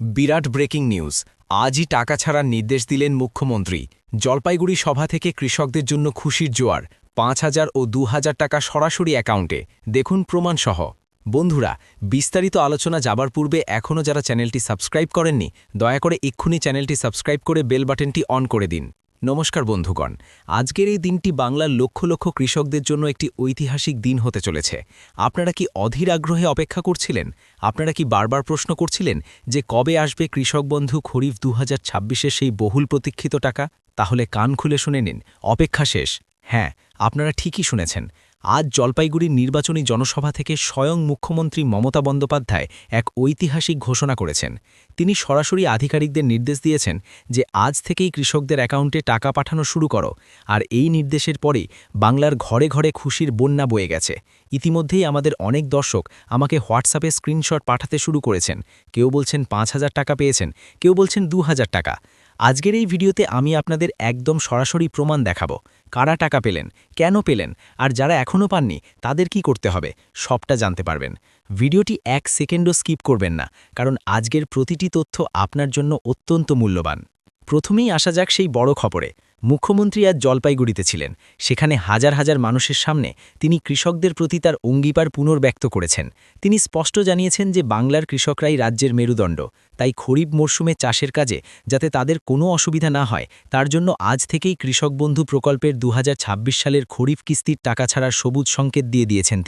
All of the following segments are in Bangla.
বিরাট ব্রেকিং নিউজ। আজই টাকা ছাড়ার নির্দেশ দিলেন মুখ্যমন্ত্রী। জলপাইগুড়ি সভা থেকে কৃষকদের জন্য খুশির জোয়ার। ৫,০০০ ও ২,০০০ টাকা সরাসরি অ্যাকাউন্টে। দেখুন প্রমাণসহ। বন্ধুরা, বিস্তারিত আলোচনা যাবার পূর্বে এখনও যারা চ্যানেলটি সাবস্ক্রাইব করেননি, দয়া করে এক্ষুনি চ্যানেলটি সাবস্ক্রাইব করে বেল বাটনটি অন করে দিন। নমস্কার বন্ধুগণ, আজকের এই দিনটি বাংলার লক্ষ লক্ষ কৃষকদের জন্য একটি ঐতিহাসিক দিন হতে চলেছে। আপনারা কি অধীর আগ্রহে অপেক্ষা করছিলেন? আপনারা কি বারবার প্রশ্ন করছিলেন যে কবে আসবে কৃষক বন্ধু খরিফ ২০২৬-এর সেই বহুল প্রতীক্ষিত টাকা? তাহলে কান খুলে শুনে নিন, অপেক্ষা শেষ। হ্যাঁ, আপনারা ঠিকই শুনেছেন। আজ জলপাইগুড়ির নির্বাচনী জনসভা থেকে স্বয়ং মুখ্যমন্ত্রী মমতা বন্দ্যোপাধ্যায় এক ঐতিহাসিক ঘোষণা করেছেন। তিনি সরাসরি আধিকারিকদের নির্দেশ দিয়েছেন যে আজ থেকেই কৃষকদের অ্যাকাউন্টে টাকা পাঠানো শুরু করো। আর এই নির্দেশের পরেই বাংলার ঘরে ঘরে খুশির বন্যা বয়ে গেছে। ইতিমধ্যেই আমাদের অনেক দর্শক আমাকে হোয়াটসঅ্যাপে স্ক্রিনশট পাঠাতে শুরু করেছেন। কেউ বলছেন ৫,০০০ টাকা পেয়েছেন, কেউ বলছেন ২,০০০ টাকা। আজকের এই ভিডিওতে আমি আপনাদের একদম সরাসরি প্রমাণ দেখাবো। কারা টাকা পেলেন, কেন পেলেন, আর যারা এখনও পাননি তাদের কি করতে হবে, সবটা জানতে পারবেন। ভিডিওটি ১ সেকেন্ডও স্কিপ করবেন না, কারণ আজকের প্রতিটি তথ্য আপনার জন্য অত্যন্ত মূল্যবান। প্রথমেই আসা যাক সেই বড় খবরে। মুখ্যমন্ত্রী আজ জলপাইগুড়িতে ছিলেন। সেখানে হাজার হাজার মানুষের সামনে তিনি কৃষকদের প্রতি তার অঙ্গীকার পুনর্ব্যক্ত করেছেন। তিনি স্পষ্ট জানিয়েছেন যে বাংলার কৃষকরাই রাজ্যের মেরুদণ্ড। তাই খরিফ মরশুমে চাষের কাজে যাতে তাদের কোনো অসুবিধা না হয়, তার জন্য আজ থেকেই কৃষক বন্ধু প্রকল্পের ২০২৬ সালের খরিফ কিস্তির টাকা ছাড়ার সবুজ সংকেত দিয়ে দিয়েছেন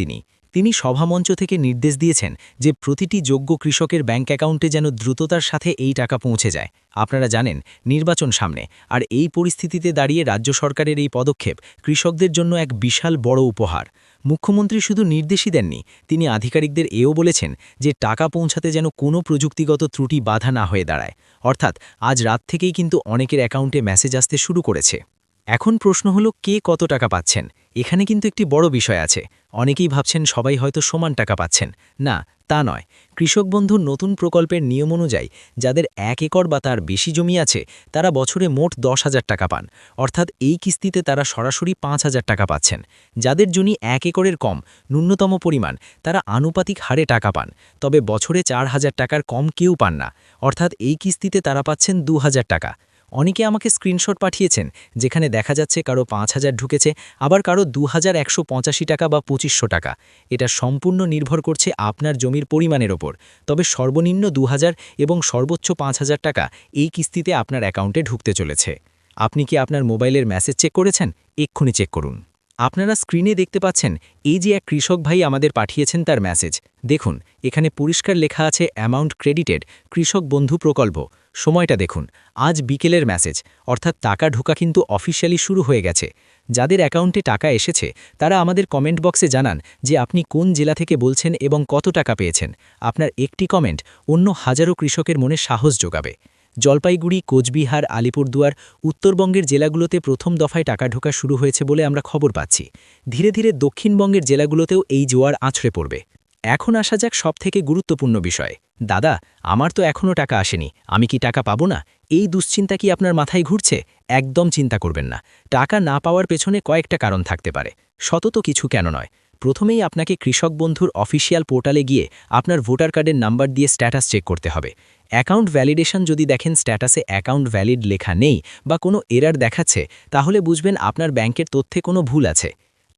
তিনি সভামঞ্চ থেকে নির্দেশ দিয়েছেন যে প্রতিটি যোগ্য কৃষকের ব্যাংক অ্যাকাউন্টে যেন দ্রুততার সাথে এই টাকা পৌঁছে যায়। আপনারা জানেন, নির্বাচন সামনে, আর এই পরিস্থিতিতে দাঁড়িয়ে রাজ্য সরকারের এই পদক্ষেপ কৃষকদের জন্য এক বিশাল বড় উপহার। মুখ্যমন্ত্রী শুধু নির্দেশই দেননি, তিনি আধিকারিকদের এও বলেছেন যে টাকা পৌঁছাতে যেন কোনো প্রযুক্তিগত ত্রুটি বাধা না হয়ে দাঁড়ায়। অর্থাৎ আজ রাত থেকেই কিন্তু অনেকের অ্যাকাউন্টে মেসেজ আসতে শুরু করেছে। এখন প্রশ্ন হলো, কে কত টাকা পাচ্ছেন? এখানে কিন্তু একটি বড় বিষয় আছে। অনেকেই ভাবছেন সবাই হয়তো সমান টাকা পাচ্ছেন। না, তা নয়। কৃষক বন্ধুর নতুন প্রকল্পের নিয়ম অনুযায়ী যাদের ১ একর বা তার বেশি জমি আছে, তারা বছরে মোট ১০,০০০ টাকা পান। অর্থাৎ এই কিস্তিতে তারা সরাসরি ৫,০০০ টাকা পাচ্ছেন। যাদের জমি ১ একরের কম, ন্যূনতম পরিমাণ, তারা আনুপাতিক হারে টাকা পান। তবে বছরে ৪,০০০ টাকার কম কেউ পান না। অর্থাৎ এই কিস্তিতে তারা পাচ্ছেন ২,০০০ টাকা। অনেকে আমাকে স্ক্রিনশট পাঠিয়েছেন যেখানে দেখা যাচ্ছে কারো ৫,০০০ ঢুকেছে, আবার কারো ২,১৮৫ টাকা বা ২৫০০ টাকা। এটা সম্পূর্ণ নির্ভর করছে আপনার জমির পরিমাণের ওপর। তবে সর্বনিম্ন ২,০০০ এবং সর্বোচ্চ ৫,০০০ টাকা এই কিস্তিতে আপনার অ্যাকাউন্টে ঢুকতে চলেছে। আপনি কি আপনার মোবাইলের মেসেজ চেক করেছেন? এক্ষুনি চেক করুন। আপনারা স্ক্রিনে দেখতে পাচ্ছেন এই যে এক কৃষক ভাই আমাদের পাঠিয়েছেন তার মেসেজ। দেখুন, এখানে পরিষ্কার লেখা আছে অ্যামাউন্ট ক্রেডিটেড, কৃষক বন্ধু প্রকল্প। সময়টা দেখুন, আজ বিকেলের মেসেজ, অর্থাৎ টাকা ঢোকা কিন্তু অফিসিয়ালি শুরু হয়ে গেছে। যাদের অ্যাকাউন্টে টাকা এসেছে তারা আমাদের কমেন্ট বক্সে জানান যে আপনি কোন জেলা থেকে বলছেন এবং কত টাকা পেয়েছেন। আপনার একটি কমেন্ট অন্য হাজারো কৃষকের মনে সাহস যোগাবে। জলপাইগুড়ি, কোচবিহার, আলিপুরদুয়ার, উত্তরবঙ্গের জেলাগুলোতে প্রথম দফায় টাকা ঢোকা শুরু হয়েছে বলে আমরা খবর পাচ্ছি। ধীরে ধীরে দক্ষিণবঙ্গের জেলাগুলোতেও এই জোয়ার আছড়ে পড়বে। এখন আসা যাক সবথেকে গুরুত্বপূর্ণ বিষয়। দাদা, আমার তো এখনও টাকা আসেনি, আমি কি টাকা পাবো না? এই দুশ্চিন্তা কি আপনার মাথায় ঘুরছে? একদম চিন্তা করবেন না। টাকা না পাওয়ার পেছনে কয়েকটা কারণ থাকতে পারে। শতত কিছু কেন নয়। প্রথমেই আপনাকে কৃষক বন্ধুর অফিসিয়াল পোর্টালে গিয়ে আপনার ভোটার কার্ডের নাম্বার দিয়ে স্ট্যাটাস চেক করতে হবে। অ্যাকাউন্ট ভ্যালিডেশন যদি দেখেন স্ট্যাটাসে অ্যাকাউন্ট ভ্যালিড লেখা নেই বা কোনো এরার দেখাচ্ছে, তাহলে বুঝবেন আপনার ব্যাংকের তথ্যে কোনো ভুল আছে।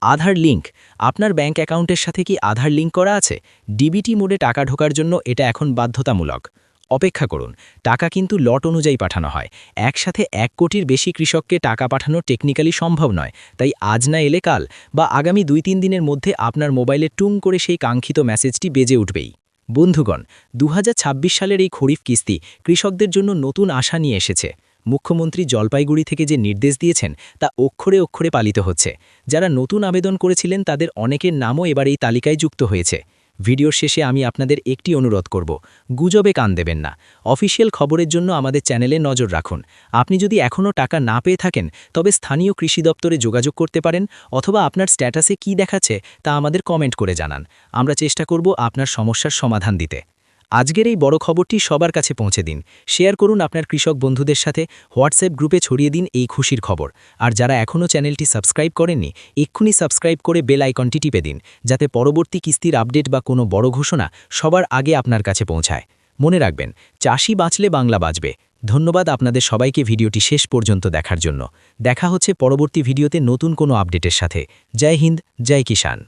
আধার লিঙ্ক, আপনার ব্যাংক অ্যাকাউন্টের সাথে কি আধার লিঙ্ক করা আছে? ডিবিটি মোডে টাকা ঢোকার জন্য এটা এখন বাধ্যতামূলক। অপেক্ষা করুন, টাকা কিন্তু লট অনুযায়ী পাঠানো হয়। একসাথে ১ কোটির বেশি কৃষককে টাকা পাঠানো টেকনিক্যালি সম্ভব নয়। তাই আজ না এলে কাল বা আগামী ২-৩ দিনের মধ্যে আপনার মোবাইলে টুং করে সেই কাঙ্ক্ষিত মেসেজটি বেজে উঠবেই। বন্ধুগণ, ২০২৬ সালের এই খরিফ কিস্তি কৃষকদের জন্য নতুন আশা নিয়ে এসেছে। মুখ্যমন্ত্রী জলপাইগুড়ি থেকে যে নির্দেশ দিয়েছেন তা অক্ষরে অক্ষরে পালিত হচ্ছে। যারা নতুন আবেদন করেছিলেন তাদের অনেকের নামও এবার এই তালিকায় যুক্ত হয়েছে। ভিডিওর শেষে আমি আপনাদের একটি অনুরোধ করব, গুজবে কান দেবেন না। অফিসিয়াল খবরের জন্য আমাদের চ্যানেলে নজর রাখুন। আপনি যদি এখনও টাকা না পেয়ে থাকেন তবে স্থানীয় কৃষি দপ্তরে যোগাযোগ করতে পারেন, অথবা আপনার স্ট্যাটাসে কি দেখাচ্ছে তা আমাদের কমেন্ট করে জানান। আমরা চেষ্টা করব আপনার সমস্যার সমাধান দিতে। আজকের এই বড় খবরটি সবার কাছে পৌঁছে দিন। শেয়ার করুন আপনার কৃষক বন্ধুদের সাথে, হোয়াটসঅ্যাপ গ্রুপে ছড়িয়ে দিন এই খুশির খবর। আর যারা এখনও চ্যানেলটি সাবস্ক্রাইব করেননি, এক্ষুনি সাবস্ক্রাইব করে বেল আইকনটি টিপে দিন, যাতে পরবর্তী কিস্তির আপডেট বা কোনো বড় ঘোষণা সবার আগে আপনার কাছে পৌঁছায়। মনে রাখবেন, চাষি বাঁচলে বাংলা বাঁচবে। ধন্যবাদ আপনাদের সবাইকে ভিডিওটি শেষ পর্যন্ত দেখার জন্য। দেখা হচ্ছে পরবর্তী ভিডিওতে নতুন কোনো আপডেটের সাথে। জয় হিন্দ, জয় কিষাণ।